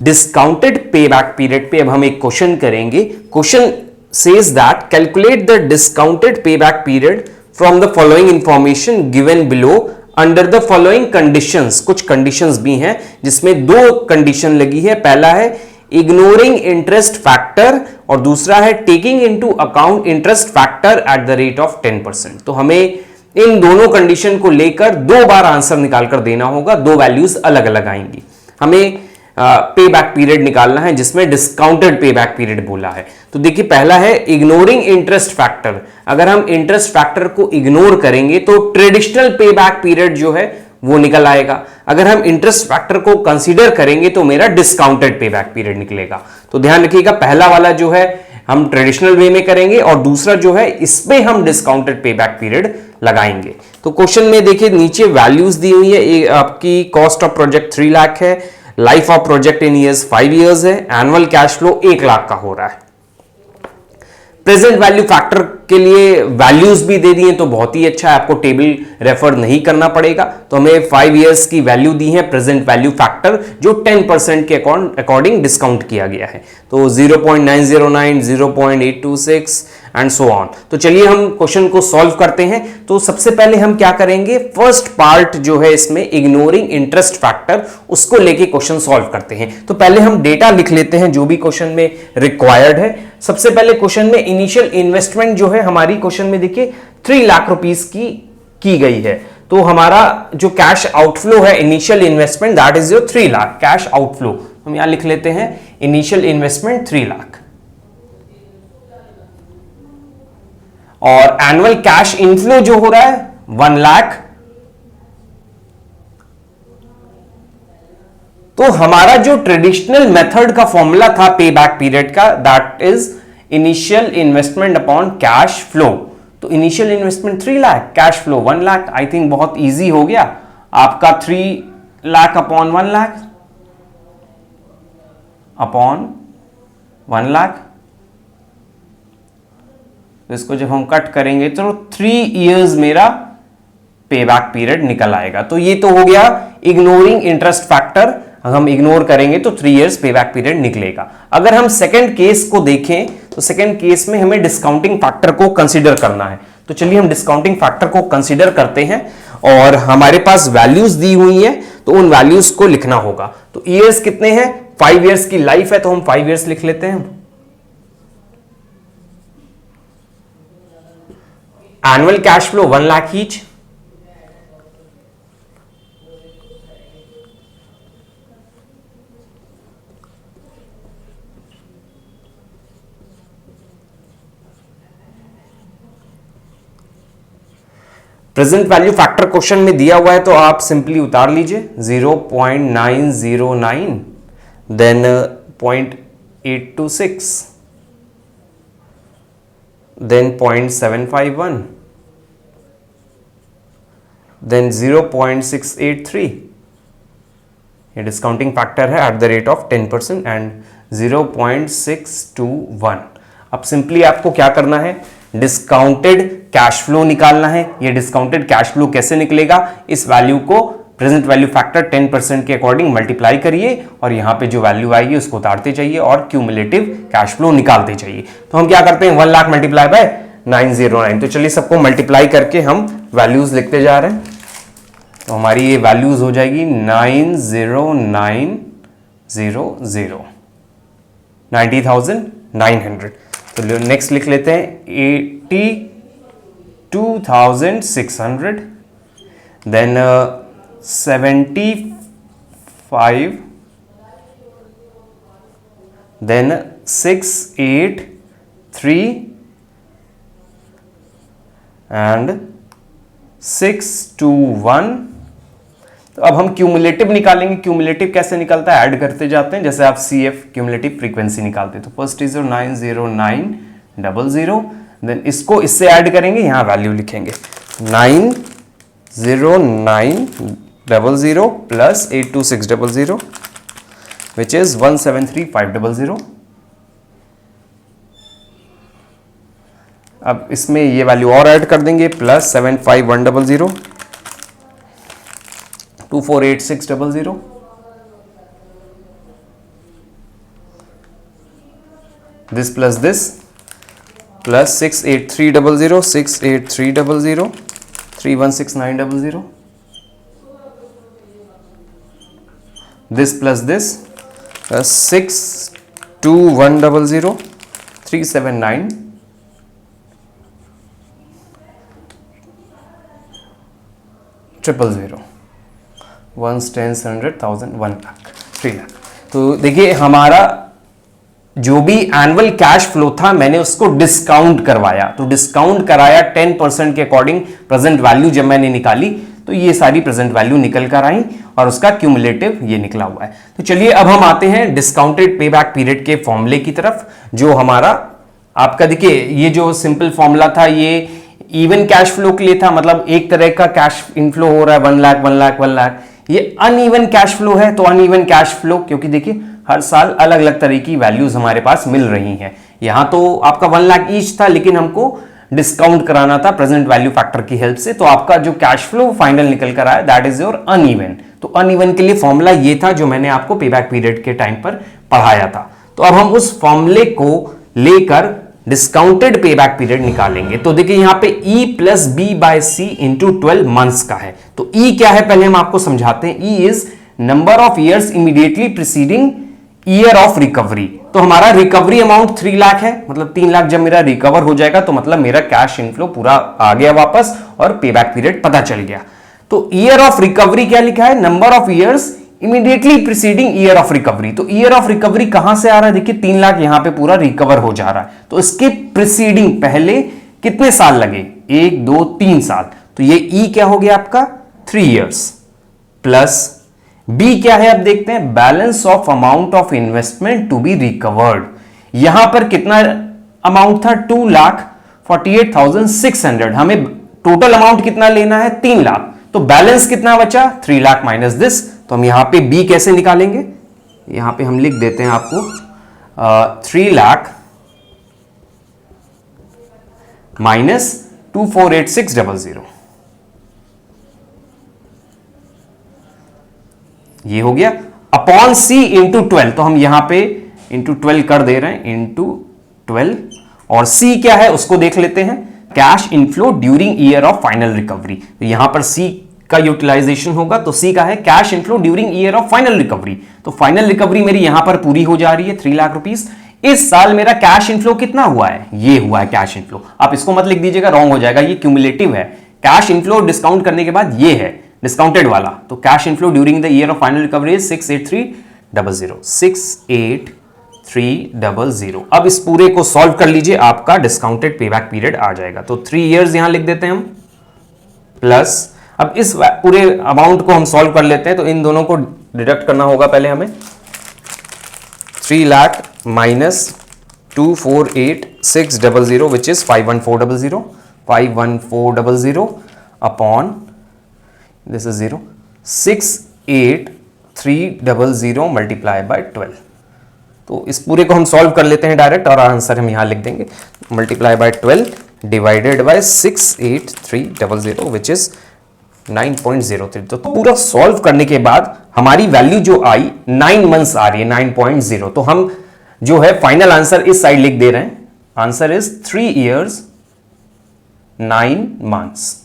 Discounted pay back period पे अब हम एक क्वेश्चन करेंगे। Question says that calculate the discounted pay back period from the following information given below under the following conditions. कुछ conditions भी हैं जिसमें दो कंडीशन लगी है। पहला है इग्नोरिंग इंटरेस्ट फैक्टर और दूसरा है taking into account interest factor at the rate of 10%। तो हमें इन दोनों कंडीशन को लेकर दो बार आंसर निकालकर देना होगा, दो वैल्यूज अलग अलग आएंगी। हमें पे बैक पीरियड निकालना है जिसमें डिस्काउंटेड पे बैक पीरियड बोला है। तो देखिए पहला है इग्नोरिंग इंटरेस्ट फैक्टर। अगर हम इंटरेस्ट फैक्टर को इग्नोर करेंगे तो ट्रेडिशनल पे बैक पीरियड जो है वो निकल आएगा। अगर हम इंटरेस्ट फैक्टर को कंसीडर करेंगे तो मेरा डिस्काउंटेड पे बैक पीरियड निकलेगा। तो ध्यान रखिएगा, पहला वाला जो है हम ट्रेडिशनल वे में करेंगे और दूसरा जो है इसमें हम डिस्काउंटेड पे बैक पीरियड लगाएंगे। तो क्वेश्चन में देखिए नीचे वैल्यूज दी हुई है। आपकी कॉस्ट ऑफ प्रोजेक्ट 3 लाख है, life of project in years 5 years है, एनुअल कैश फ्लो 1 लाख का हो रहा है। प्रेजेंट वैल्यू फैक्टर के लिए वैल्यूज भी दे दिए तो बहुत ही अच्छा है, आपको टेबल रेफर नहीं करना पड़ेगा। तो हमें 5 इयर्स की वैल्यू दी है प्रेजेंट वैल्यू फैक्टर जो 10% के अकॉर्डिंग डिस्काउंट किया गया है। तो 0.909, 0.826 एंड सो ऑन। तो चलिए हम क्वेश्चन को सॉल्व करते हैं। तो सबसे पहले हम क्या करेंगे, फर्स्ट पार्ट जो है इसमें इग्नोरिंग इंटरेस्ट फैक्टर उसको लेके क्वेश्चन सॉल्व करते हैं। तो पहले हम डेटा लिख लेते हैं जो भी क्वेश्चन में रिक्वायर्ड है। सबसे पहले क्वेश्चन में इनिशियल इन्वेस्टमेंट जो है हमारी क्वेश्चन में देखिए 3 लाख रुपीस की गई है। तो हमारा जो कैश आउटफ्लो है initial investment that is your 3 lakh cash outflow. हम यहां लिख लेते हैं इनिशियल इन्वेस्टमेंट 3 लाख और एनुअल कैश इनफ्लो जो हो रहा है 1 लाख। तो हमारा जो ट्रेडिशनल मेथड का फॉर्मूला था पे बैक पीरियड का that is initial investment upon cash flow. तो initial investment 3 lakh, cash flow 1 lakh. I think बहुत इजी हो गया आपका। 3 लाख अपॉन 1 लाख अपॉन 1 लाख। तो इसको जब हम कट करेंगे तो 3 इयर्स मेरा पे बैक पीरियड निकल आएगा। तो ये तो हो गया इग्नोरिंग इंटरेस्ट फैक्टर। हम इग्नोर करेंगे तो 3 इयर्स पे बैक पीरियड निकलेगा। अगर हम सेकंड केस को देखें तो सेकंड केस में हमें डिस्काउंटिंग फैक्टर को कंसीडर करना है। तो चलिए हम डिस्काउंटिंग फैक्टर को कंसीडर करते हैं और हमारे पास वैल्यूज दी हुई है तो उन वैल्यूज को लिखना होगा। तो ईयर्स कितने हैं, 5 इयर्स की लाइफ है तो हम 5 इयर्स लिख लेते हैं। Annual cash flow 1 lakh each. Present value factor question में दिया हुआ है तो आप सिंपली उतार लीजिए 0.909 देन 0.826 देन 0.751 देन 0.683। ये डिस्काउंटिंग फैक्टर है at the rate of 10% and 0.621। अब सिंपली आपको क्या करना है, डिस्काउंटेड कैश फ्लो निकालना है। ये डिस्काउंटेड कैश फ्लो कैसे निकलेगा, इस वैल्यू को प्रेजेंट वैल्यू फैक्टर 10% के अकॉर्डिंग मल्टीप्लाई करिए और यहां पे जो वैल्यू आएगी उसको उतारते जाइए और क्यूमुलेटिव कैश फ्लो निकालते जाइए। तो हम क्या करते हैं 1 लाख मल्टीप्लाई बाय 909। तो चलिए सबको मल्टीप्लाई करके हम वैल्यूज लिखते जा रहे हैं। तो हमारी ये वैल्यूज हो जाएगी 90900 90,900। तो नेक्स्ट लिख लेते हैं 82,600 देन 75 देन 683 एंड 621। तो अब हम क्यूमुलेटिव निकालेंगे। क्यूमुलेटिव कैसे निकलता है, ऐड करते जाते हैं जैसे आप CF क्यूमुलेटिव फ्रीक्वेंसी निकालते हैं। तो फर्स्ट इज 90900 देन इसको इससे ऐड करेंगे, यहां वैल्यू लिखेंगे 90900 प्लस 82600 विच इज 173,500। अब इसमें ये वैल्यू और ऐड कर देंगे plus 75100 248600 this plus 68300, 68300, 316900, this plus 62100, 379, 000, 1 10 100 1000 1 lakh 3 lakh. तो देखिए हमारा जो भी एनुअल कैश फ्लो था मैंने उसको डिस्काउंट करवाया, तो डिस्काउंट कराया 10% के अकॉर्डिंग प्रेजेंट वैल्यू जब मैंने निकाली तो ये सारी प्रेजेंट वैल्यू निकल कर आई और उसका क्यूमुलेटिव ये निकला हुआ है। तो चलिए अब हम आते हैं डिस्काउंटेड पे बैक पीरियड के फॉर्मूले की तरफ, जो हमारा आपका देखिए ये जो सिंपल फॉर्मूला था ये इवन कैश फ्लो के लिए था, मतलब एक तरह का कैश इनफ्लो हो रहा है 1 लाख 1 लाख 1 लाख। ये अनइवन कैश फ्लो है, तो अनइवन कैश फ्लो क्योंकि देखिए हर साल अलग अलग तरह की वैल्यूज हमारे पास मिल रही हैं। यहां तो आपका 1 लाख ईच था लेकिन हमको डिस्काउंट कराना था प्रेजेंट वैल्यू फैक्टर की हेल्प से, तो आपका जो कैश फ्लो फाइनल निकल कर आया दैट इज योर अनइवन। तो अनइवन के लिए फॉर्मूला ये था जो मैंने आपको पेबैक पीरियड के टाइम पर पढ़ाया था। तो अब हम उस फॉर्मूले को लेकर डिस्काउंटेड पेबैक पीरियड निकालेंगे। तो देखिए यहां पे E प्लस बी बाय सी इंटू 12 मंथ्स का है। तो E क्या है पहले हम आपको समझाते हैं। E is number of years immediately preceding year of recovery. तो हमारा रिकवरी अमाउंट 3 लाख है, मतलब 3 लाख जब मेरा रिकवर हो जाएगा तो मतलब मेरा कैश इनफ्लो पूरा आ गया वापस और पेबैक पीरियड पता चल गया। तो ईयर ऑफ रिकवरी क्या लिखा है, number of years immediately preceding year of recovery. तो ईयर ऑफ रिकवरी कहां से आ रहा है, देखिए 3 लाख यहां पे पूरा रिकवर हो जा रहा है, तो इसके प्रीसीडिंग पहले कितने साल लगे, 1 2 3 साल। तो ये E क्या हो गया आपका 3 ईयर्स, प्लस B क्या है अब देखते हैं, balance of amount of investment to be recovered. यहां पर कितना अमाउंट था 2,48,600, हमें टोटल अमाउंट कितना लेना है 3 लाख, तो बैलेंस कितना बचा 3 लाख माइनस दिस। तो हम यहां पे B कैसे निकालेंगे, यहां पे हम लिख देते हैं आपको 3 लाख माइनस 248600, ये हो गया अपॉन C इंटू 12। तो हम यहां पे इंटू 12 कर दे रहे हैं, इंटू 12, और C क्या है उसको देख लेते हैं, cash inflow during year of final recovery. तो यहां पर C का यूटिलाइजेशन होगा, तो C का है cash inflow during year of final recovery. तो फाइनल रिकवरी मेरी यहां पर पूरी हो जा रही है 3 लाख रुपीस। इस साल मेरा कैश इनफ्लो कितना हुआ है, ये हुआ है कैश इनफ्लो। आप इसको मत लिख दीजिएगा, रॉन्ग हो जाएगा, ये क्यूमुलेटिव है। कैश इनफ्लो डिस्काउंट करने के बाद ये है डिस्काउंटेड वाला। तो cash inflow during the year of final recovery 68300, 68300। अब इस पूरे को सॉल्व कर लीजिए, आपका डिस्काउंटेड पेबैक पीरियड आ जाएगा। तो 3 इयर्स यहां लिख देते हैं हम, प्लस अब इस पूरे अमाउंट को हम सॉल्व कर लेते हैं। तो इन दोनों को डिडक्ट करना होगा पहले हमें। 3 lakh minus 248,600 which is 51400 upon this is 0, 68300 multiply by 12। तो इस पूरे को हम सॉल्व कर लेते हैं डायरेक्ट और आंसर हम यहां लिख देंगे, multiply by 12 divided by 68300 which is 9.03। तो पूरा सॉल्व करने के बाद हमारी वैल्यू जो आई 9 मंथ्स आ रही है, 9.0। तो हम जो है फाइनल आंसर इस साइड लिख दे रहे हैं, आंसर इज 3 years 9 months।